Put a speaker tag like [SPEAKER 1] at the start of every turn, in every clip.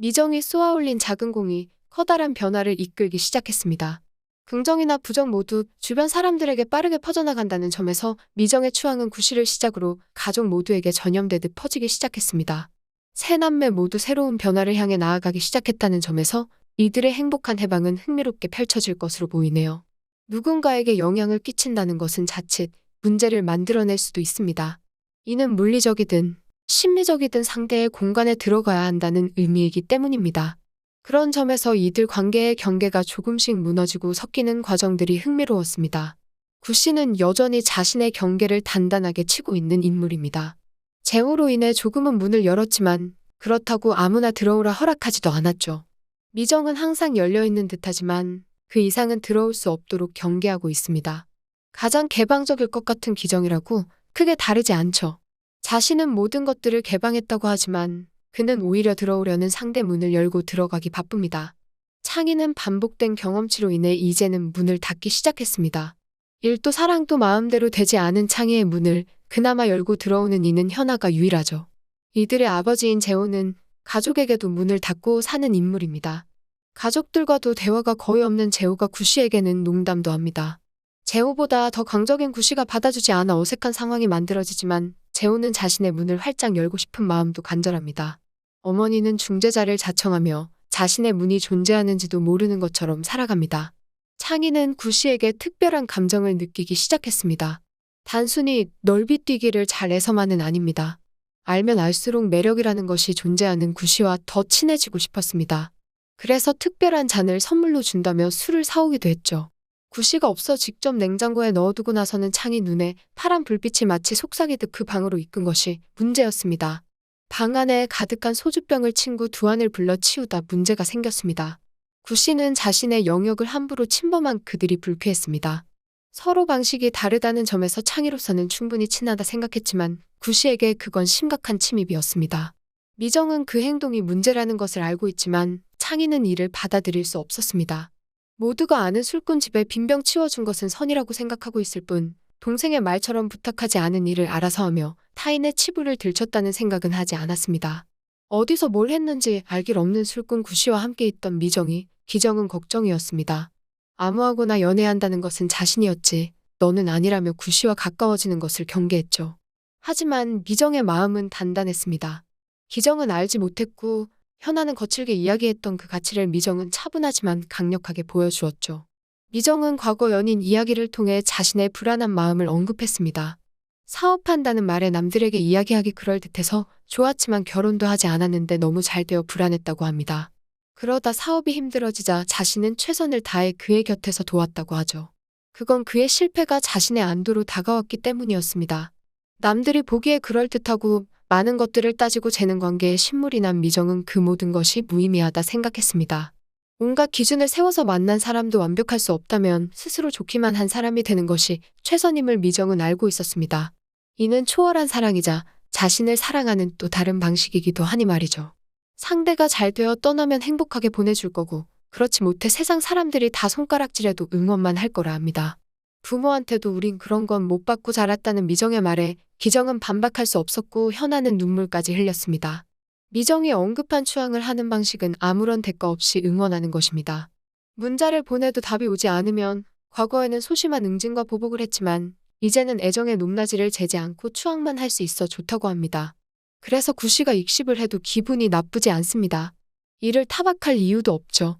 [SPEAKER 1] 미정이 쏘아올린 작은 공이 커다란 변화를 이끌기 시작했습니다. 긍정이나 부정 모두 주변 사람들에게 빠르게 퍼져나간다는 점에서 미정의 추앙은 구실을 시작으로 가족 모두에게 전염되듯 퍼지기 시작했습니다. 세 남매 모두 새로운 변화를 향해 나아가기 시작했다는 점에서 이들의 행복한 해방은 흥미롭게 펼쳐질 것으로 보이네요. 누군가에게 영향을 끼친다는 것은 자칫 문제를 만들어낼 수도 있습니다. 이는 물리적이든 심리적이든 상대의 공간에 들어가야 한다는 의미이기 때문입니다. 그런 점에서 이들 관계의 경계가 조금씩 무너지고 섞이는 과정들이 흥미로웠습니다. 구 씨는 여전히 자신의 경계를 단단하게 치고 있는 인물입니다. 재호로 인해 조금은 문을 열었지만 그렇다고 아무나 들어오라 허락하지도 않았죠. 미정은 항상 열려있는 듯하지만 그 이상은 들어올 수 없도록 경계하고 있습니다. 가장 개방적일 것 같은 기정이라고 크게 다르지 않죠. 자신은 모든 것들을 개방했다고 하지만 그는 오히려 들어오려는 상대 문을 열고 들어가기 바쁩니다. 창희는 반복된 경험치로 인해 이제는 문을 닫기 시작했습니다. 일도 사랑도 마음대로 되지 않은 창희의 문을 그나마 열고 들어오는 이는 현아가 유일하죠. 이들의 아버지인 재호는 가족에게도 문을 닫고 사는 인물입니다. 가족들과도 대화가 거의 없는 재호가 구 씨에게는 농담도 합니다. 재호보다 더 강적인 구 씨가 받아주지 않아 어색한 상황이 만들어지지만 재호는 자신의 문을 활짝 열고 싶은 마음도 간절합니다. 어머니는 중재자를 자청하며 자신의 문이 존재하는지도 모르는 것처럼 살아갑니다. 창희는 구 씨에게 특별한 감정을 느끼기 시작했습니다. 단순히 넓이 뛰기를 잘해서만은 아닙니다. 알면 알수록 매력이라는 것이 존재하는 구 씨와 더 친해지고 싶었습니다. 그래서 특별한 잔을 선물로 준다며 술을 사오기도 했죠. 구 씨가 없어 직접 냉장고에 넣어두고 나서는 창희 눈에 파란 불빛이 마치 속삭이듯 그 방으로 이끈 것이 문제였습니다. 방 안에 가득한 소주병을 친구 두한을 불러 치우다 문제가 생겼습니다. 구 씨는 자신의 영역을 함부로 침범한 그들이 불쾌했습니다. 서로 방식이 다르다는 점에서 창희로서는 충분히 친하다 생각했지만 구 씨에게 그건 심각한 침입이었습니다. 미정은 그 행동이 문제라는 것을 알고 있지만 창희는 이를 받아들일 수 없었습니다. 모두가 아는 술꾼 집에 빈병 치워준 것은 선이라고 생각하고 있을 뿐 동생의 말처럼 부탁하지 않은 일을 알아서 하며 타인의 치부를 들췄다는 생각은 하지 않았습니다. 어디서 뭘 했는지 알 길 없는 술꾼 구 씨와 함께 있던 미정이 기정은 걱정이었습니다. 아무하고나 연애한다는 것은 자신이었지 너는 아니라며 구 씨와 가까워지는 것을 경계했죠. 하지만 미정의 마음은 단단했습니다. 기정은 알지 못했고 현아는 거칠게 이야기했던 그 가치를 미정은 차분하지만 강력하게 보여주었죠. 미정은 과거 연인 이야기를 통해 자신의 불안한 마음을 언급했습니다. 사업한다는 말에 남들에게 이야기하기 그럴듯해서 좋았지만 결혼도 하지 않았는데 너무 잘 되어 불안했다고 합니다. 그러다 사업이 힘들어지자 자신은 최선을 다해 그의 곁에서 도왔다고 하죠. 그건 그의 실패가 자신의 안도로 다가왔기 때문이었습니다. 남들이 보기에 그럴듯하고 많은 것들을 따지고 재는 관계에 신물이 난 미정은 그 모든 것이 무의미하다 생각했습니다. 온갖 기준을 세워서 만난 사람도 완벽할 수 없다면 스스로 좋기만 한 사람이 되는 것이 최선임을 미정은 알고 있었습니다. 이는 초월한 사랑이자 자신을 사랑하는 또 다른 방식이기도 하니 말이죠. 상대가 잘 되어 떠나면 행복하게 보내줄 거고 그렇지 못해 세상 사람들이 다 손가락질해도 응원만 할 거라 합니다. 부모한테도 우린 그런 건 못 받고 자랐다는 미정의 말에 기정은 반박할 수 없었고 현아는 눈물까지 흘렸습니다. 미정이 언급한 추앙을 하는 방식은 아무런 대가 없이 응원하는 것입니다. 문자를 보내도 답이 오지 않으면 과거에는 소심한 응징과 보복을 했지만 이제는 애정의 높낮이를 재지 않고 추앙만 할 수 있어 좋다고 합니다. 그래서 구 씨가 익십을 해도 기분이 나쁘지 않습니다. 이를 타박할 이유도 없죠.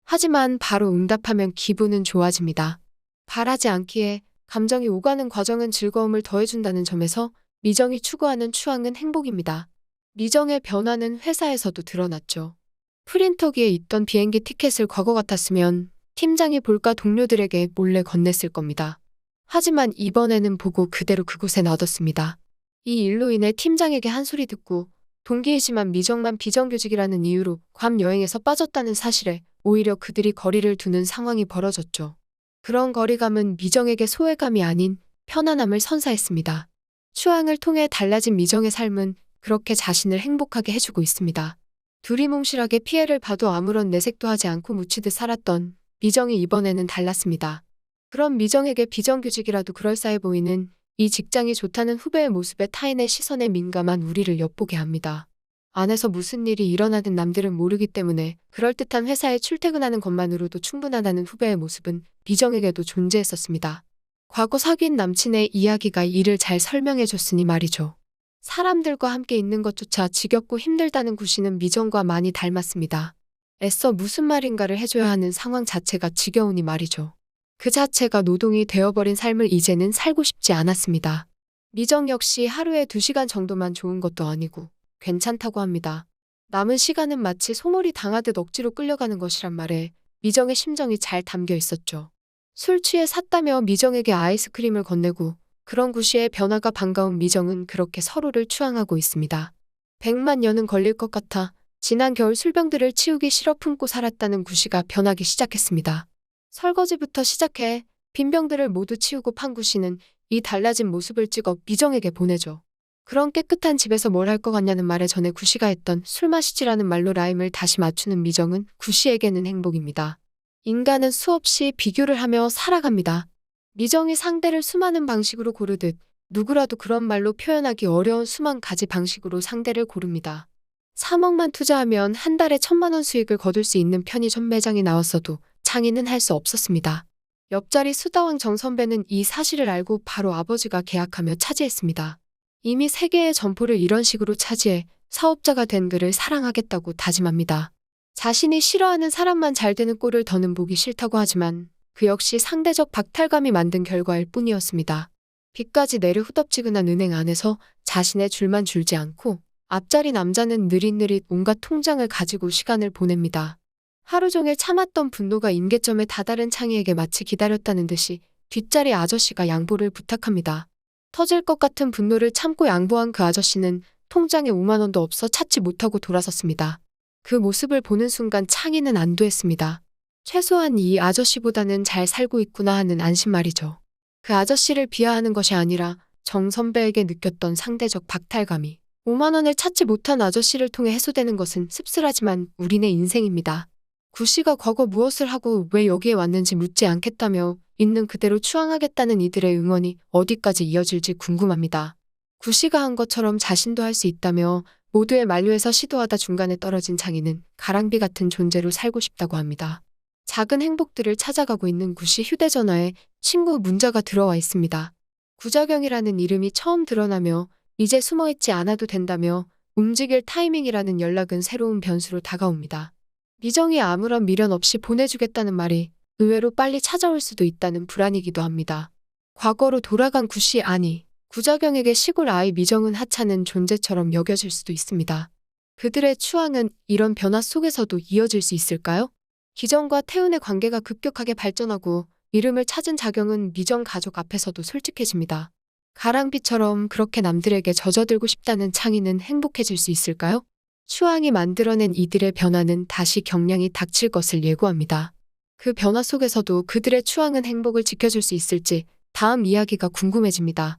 [SPEAKER 1] 하지만 바로 응답하면 기분은 좋아집니다. 바라지 않기에 감정이 오가는 과정은 즐거움을 더해준다는 점에서 미정이 추구하는 추앙은 행복입니다. 미정의 변화는 회사에서도 드러났죠. 프린터기에 있던 비행기 티켓을 과거 같았으면 팀장이 볼까 동료들에게 몰래 건넸을 겁니다. 하지만 이번에는 보고 그대로 그곳에 놔뒀습니다. 이 일로 인해 팀장에게 한 소리 듣고 동기이지만 미정만 비정규직이라는 이유로 괌 여행에서 빠졌다는 사실에 오히려 그들이 거리를 두는 상황이 벌어졌죠. 그런 거리감은 미정에게 소외감이 아닌 편안함을 선사했습니다. 추앙을 통해 달라진 미정의 삶은 그렇게 자신을 행복하게 해주고 있습니다. 두리뭉실하게 피해를 봐도 아무런 내색도 하지 않고 묻히듯 살았던 미정이 이번에는 달랐습니다. 그런 미정에게 비정규직이라도 그럴싸해 보이는 이 직장이 좋다는 후배의 모습에 타인의 시선에 민감한 우리를 엿보게 합니다. 안에서 무슨 일이 일어나든 남들은 모르기 때문에 그럴듯한 회사에 출퇴근하는 것만으로도 충분하다는 후배의 모습은 미정에게도 존재했었습니다. 과거 사귄 남친의 이야기가 이를 잘 설명해줬으니 말이죠. 사람들과 함께 있는 것조차 지겹고 힘들다는 구씨는 미정과 많이 닮았습니다. 애써 무슨 말인가를 해줘야 하는 상황 자체가 지겨우니 말이죠. 그 자체가 노동이 되어버린 삶을 이제는 살고 싶지 않았습니다. 미정 역시 하루에 2시간 정도만 좋은 것도 아니고 괜찮다고 합니다. 남은 시간은 마치 소몰이 당하듯 억지로 끌려가는 것이란 말에 미정의 심정이 잘 담겨 있었죠. 술 취해 샀다며 미정에게 아이스크림을 건네고 그런 구씨의 변화가 반가운 미정은 그렇게 서로를 추앙하고 있습니다. 100만 년은 걸릴 것 같아 지난 겨울 술병들을 치우기 싫어 품고 살았다는 구씨가 변하기 시작했습니다. 설거지부터 시작해 빈 병들을 모두 치우고 판 구씨는 이 달라진 모습을 찍어 미정에게 보내죠. 그런 깨끗한 집에서 뭘 할 것 같냐는 말에 전에 구씨가 했던 술 마시지라는 말로 라임을 다시 맞추는 미정은 구씨에게는 행복입니다. 인간은 수없이 비교를 하며 살아갑니다. 미정이 상대를 수많은 방식으로 고르듯 누구라도 그런 말로 표현하기 어려운 수만 가지 방식으로 상대를 고릅니다. 3억만 투자하면 한 달에 1,000만 원 수익을 거둘 수 있는 편의점 매장이 나왔어도 창의는 할 수 없었습니다. 옆자리 수다왕 정 선배는 이 사실을 알고 바로 아버지가 계약하며 차지했습니다. 이미 3개의 점포를 이런 식으로 차지해 사업자가 된 그를 사랑하겠다고 다짐합니다. 자신이 싫어하는 사람만 잘 되는 꼴을 더는 보기 싫다고 하지만 그 역시 상대적 박탈감이 만든 결과일 뿐이었습니다. 빚까지 내려 후덥지근한 은행 안에서 자신의 줄만 줄지 않고 앞자리 남자는 느릿느릿 온갖 통장을 가지고 시간을 보냅니다. 하루 종일 참았던 분노가 임계점에 다다른 창희에게 마치 기다렸다는 듯이 뒷자리 아저씨가 양보를 부탁합니다. 터질 것 같은 분노를 참고 양보한 그 아저씨는 통장에 5만 원도 없어 찾지 못하고 돌아섰습니다. 그 모습을 보는 순간 창희는 안도했습니다. 최소한 이 아저씨보다는 잘 살고 있구나 하는 안심 말이죠. 그 아저씨를 비하하는 것이 아니라 정 선배에게 느꼈던 상대적 박탈감이 5만 원을 찾지 못한 아저씨를 통해 해소되는 것은 씁쓸하지만 우리네 인생입니다. 구씨가 과거 무엇을 하고 왜 여기에 왔는지 묻지 않겠다며 있는 그대로 추앙하겠다는 이들의 응원이 어디까지 이어질지 궁금합니다. 구씨가 한 것처럼 자신도 할 수 있다며 모두의 만류에서 시도하다 중간에 떨어진 창희는 가랑비 같은 존재로 살고 싶다고 합니다. 작은 행복들을 찾아가고 있는 구씨 휴대전화에 친구 문자가 들어와 있습니다. 구자경이라는 이름이 처음 드러나며 이제 숨어있지 않아도 된다며 움직일 타이밍이라는 연락은 새로운 변수로 다가옵니다. 미정이 아무런 미련 없이 보내주겠다는 말이 의외로 빨리 찾아올 수도 있다는 불안이기도 합니다. 과거로 돌아간 구씨 아니 구자경에게 시골 아이 미정은 하찮은 존재처럼 여겨질 수도 있습니다. 그들의 추앙은 이런 변화 속에서도 이어질 수 있을까요? 기정과 태은의 관계가 급격하게 발전하고 이름을 찾은 자경은 미정 가족 앞에서도 솔직해집니다. 가랑비처럼 그렇게 남들에게 젖어들고 싶다는 창희는 행복해질 수 있을까요? 추앙이 만들어낸 이들의 변화는 다시 경량이 닥칠 것을 예고합니다. 그 변화 속에서도 그들의 추앙은 행복을 지켜줄 수 있을지 다음 이야기가 궁금해집니다.